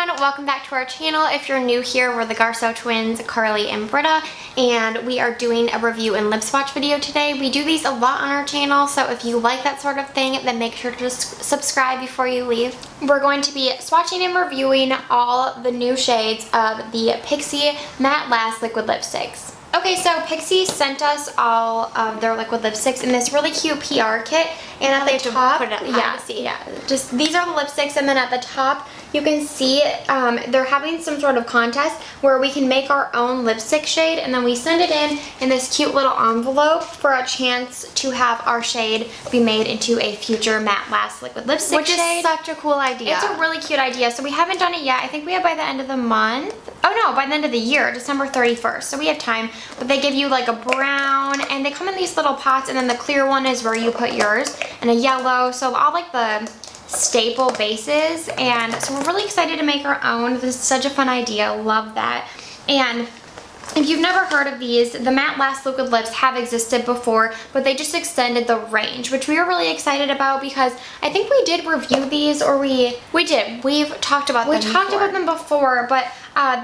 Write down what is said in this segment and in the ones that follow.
everyone, welcome back to our channel. If you're new here, we're the Garceau twins, Carly and Britta, and we are doing a review and lip swatch video today. We do these a lot on our channel, so if you like that sort of thing, then make sure to just subscribe before you leave. We're going to be swatching and reviewing all the new shades of the Pixi MatteLast Liquid Lipsticks. Okay, so Pixi sent us all of their liquid lipsticks in this really cute PR kit, and at the top, put it up high to see. just these are the lipsticks, and then at the top you can see they're having some sort of contest where we can make our own lipstick shade, and then we send it in this cute little envelope for a chance to have our shade be made into a future MatteLast liquid lipstick Which shade. is such a cool idea. It's a really cute idea. So we haven't done it yet. I think we have by the end of the month. Oh no, by the end of the year, December 31st. So we have time. But they give you like a brown, and they come in these little pots, and then the clear one is where you put yours, and a yellow. So all like the staple bases, and so we're really excited to make our own. This is such a fun idea. Love that. And if you've never heard of these, the MatteLast liquid lips have existed before, but they just extended the range, which we are really excited about because I think we did review these, or we did. We've talked about them before. We talked about them before, but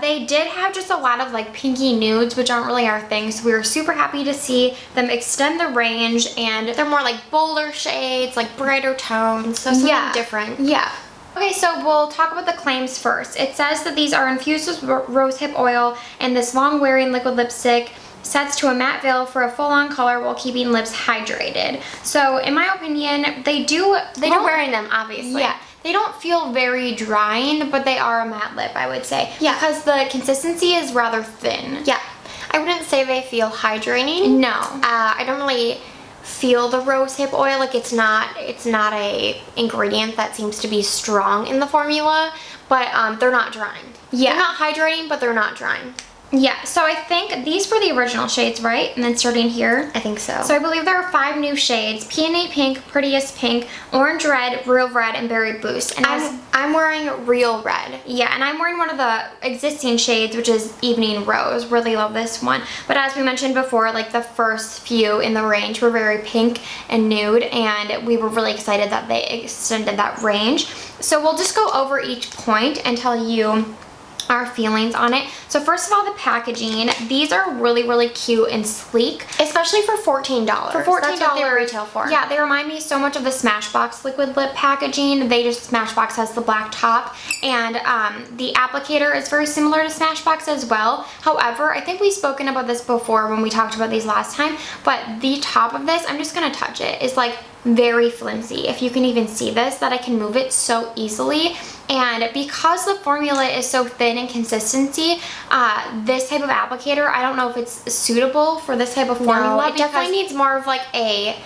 they did have just a lot of like pinky nudes, which aren't really our thing, so we were super happy to see them extend the range, and they're more like bolder shades, like brighter tones, so something different. Yeah. Okay, so we'll talk about the claims first. It says that these are infused with rosehip oil, and this long-wearing liquid lipstick sets to a matte veil for a full-on color while keeping lips hydrated. So, in my opinion, they do wearing them, obviously. Yeah. They don't feel very drying, but they are a matte lip, I would say. Yeah. Because the consistency is rather thin. Yeah. I wouldn't say they feel hydrating. No. I don't really feel the rosehip oil. Like it's not a ingredient that seems to be strong in the formula, but they're not drying. Yeah. They're not hydrating, but they're not drying. Yeah, so I think these were the original shades, right? And then starting here. I think so. So I believe there are 5 new shades: Peony Pink, Prettiest Pink, Orange Red, Real Red, and Berry Boost. And I'm wearing Real Red. Yeah, and I'm wearing one of the existing shades, which is Evening Rose. Really love this one. But as we mentioned before, like the first few in the range were very pink and nude, and we were really excited that they extended that range. So we'll just go over each point and tell you our feelings on it. So first of all, the packaging. These are really, really cute and sleek. Especially for $14. For $14. That's what they retail for. Yeah, they remind me so much of the Smashbox liquid lip packaging. Smashbox has the black top, and the applicator is very similar to Smashbox as well. However, I think we've spoken about this before when we talked about these last time, but the top of this, I'm just gonna touch it, is like very flimsy. If you can even see this, that I can move it so easily. And because the formula is so thin in consistency, this type of applicator, I don't know if it's suitable for this type of formula. No, it definitely needs more of like a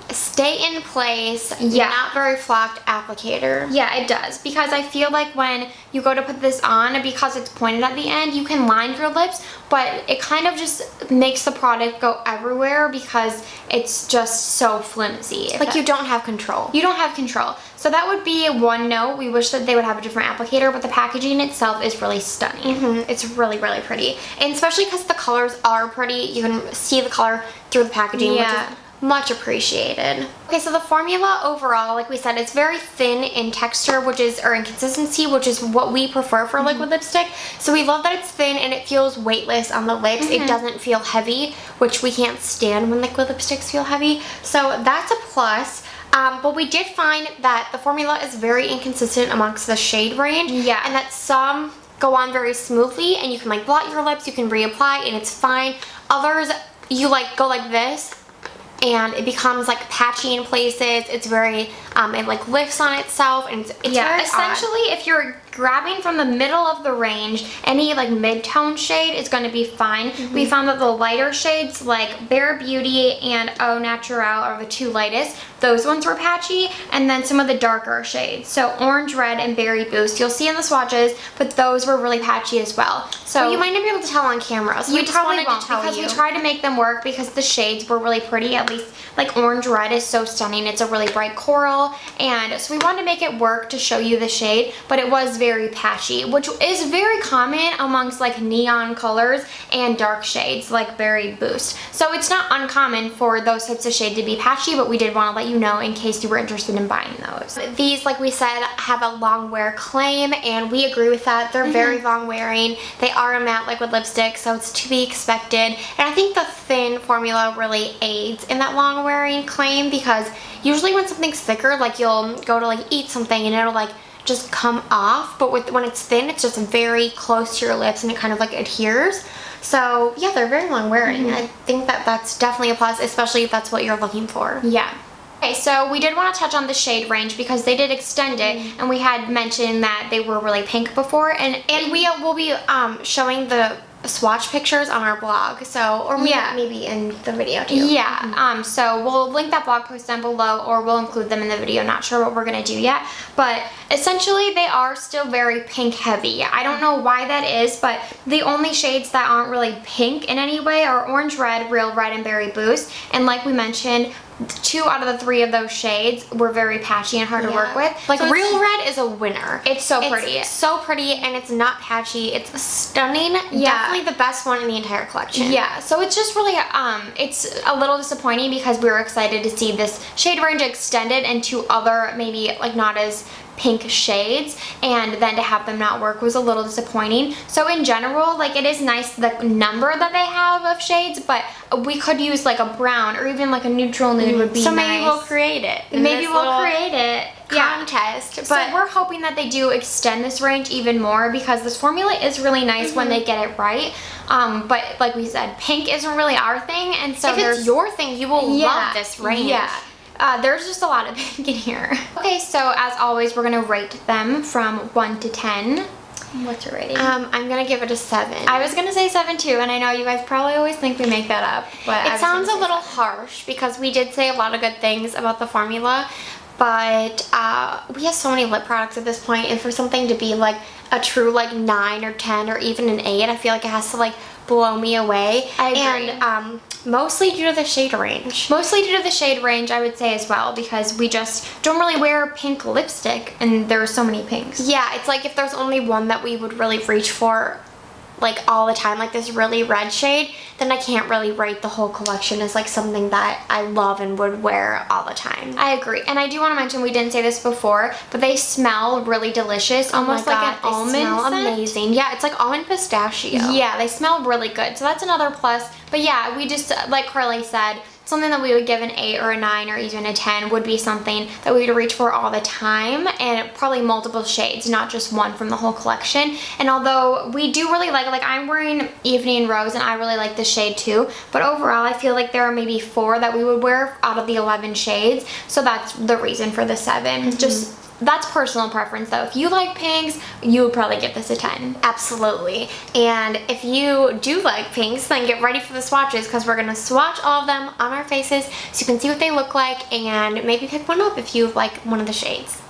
stay in place, not very flocked applicator. Yeah, it does, because I feel like when you go to put this on, because it's pointed at the end, you can line your lips, but it kind of just makes the product go everywhere because it's just so flimsy. Like you don't have control. You don't have control. So that would be one note. We wish that they would have a different applicator, but the packaging itself is really stunning. It's really, really pretty. And especially because the colors are pretty. You can see the color through the packaging, which is much appreciated. Okay, so the formula overall, like we said, it's very thin in texture, or in consistency, which is what we prefer for liquid lipstick. So we love that it's thin and it feels weightless on the lips. It doesn't feel heavy, which we can't stand when liquid lipsticks feel heavy. So that's a plus. But we did find that the formula is very inconsistent amongst the shade range. Yeah. And that some go on very smoothly, and you can like blot your lips, you can reapply, and it's fine. Others, you like go like this, and it becomes like patchy in places. It's very, it like lifts on itself, and it's very essentially odd. If you're grabbing from the middle of the range, any like mid-tone shade is going to be fine. We found that the lighter shades like Bare Beauty and Au Naturel are the 2 lightest. Those ones were patchy, and then some of the darker shades. So Orange Red and Berry Boost, you'll see in the swatches, but those were really patchy as well. So you might not be able to tell on camera, so we just wanted to tell you. Because we tried to make them work because the shades were really pretty. At least like Orange Red is so stunning. It's a really bright coral, neutral, and so we wanted to make it work to show you the shade, but it was very patchy, which is very common amongst like neon colors and dark shades like Berry Boost. So it's not uncommon for those types of shade to be patchy, but we did want to let you know in case you were interested in buying those. These, like we said, have a long wear claim, and we agree with that. They're very long wearing. They are a matte liquid lipstick, so it's to be expected. And I think the thin formula really aids in that long wearing claim, because usually when something's thicker, like you'll go to like eat something and it'll like just come off, but when it's thin, it's just very close to your lips and it kind of like adheres. So yeah, they're very long wearing. I think that that's definitely a plus, especially if that's what you're looking for. Yeah. Okay, so we did want to touch on the shade range because they did extend it, and we had mentioned that they were really pink before, and we will be showing the swatch pictures on our blog, so, or maybe in the video too. Yeah, so we'll link that blog post down below, or we'll include them in the video. Not sure what we're gonna do yet, but essentially they are still very pink heavy. I don't know why that is, but the only shades that aren't really pink in any way are Orange Red, Real Red, and Berry Boost, and like we mentioned, 2 out of the 3 of those shades were very patchy and hard to work with. Like, so Real Red is a winner. It's so pretty. It's so pretty, and it's not patchy. It's stunning. Definitely the best one in the entire collection. Yeah, so it's just really, it's a little disappointing because we were excited to see this shade range extended into other, maybe like not as pink shades, and then to have them not work was a little disappointing. So in general, like, it is nice the number that they have of shades, but we could use like a brown or even like a neutral nude would be nice. So maybe we'll create it. Maybe we'll create it. Contest. Yeah. But we're hoping that they do extend this range even more because this formula is really nice when they get it right. But like we said, pink isn't really our thing, and so if it's your thing, you will love this range. Yeah. There's just a lot of pink in here. Okay, so as always, we're gonna rate them from 1 to 10. What's your rating? I'm gonna give it a 7. I was gonna say 7 too, and I know you guys probably always think we make that up, but it sounds a little harsh because we did say a lot of good things about the formula, but we have so many lip products at this point, and for something to be like a true like 9 or 10 or even an 8, I feel like it has to like blow me away. I agree. And mostly due to the shade range. Mostly due to the shade range, I would say as well, because we just don't really wear pink lipstick, and there are so many pinks. Yeah, it's like if there's only one that we would really reach for like all the time, like this really red shade, then I can't really rate the whole collection as like something that I love and would wear all the time. I agree. And I do want to mention, we didn't say this before, but they smell really delicious, almost like an almond scent. Amazing. Yeah, it's like almond pistachio. Yeah, they smell really good, so that's another plus. But yeah, we just, like Carly said, something that we would give an 8 or a 9 or even a 10 would be something that we would reach for all the time, and probably multiple shades, not just one from the whole collection. And although we do really like I'm wearing Evening Rose, and I really like this shade too, but overall I feel like there are maybe 4 that we would wear out of the 11 shades, so that's the reason for the 7. Just, that's personal preference though. If you like pinks, you would probably give this a 10. Absolutely. And if you do like pinks, then get ready for the swatches, because we're going to swatch all of them on our faces so you can see what they look like and maybe pick one up if you like one of the shades.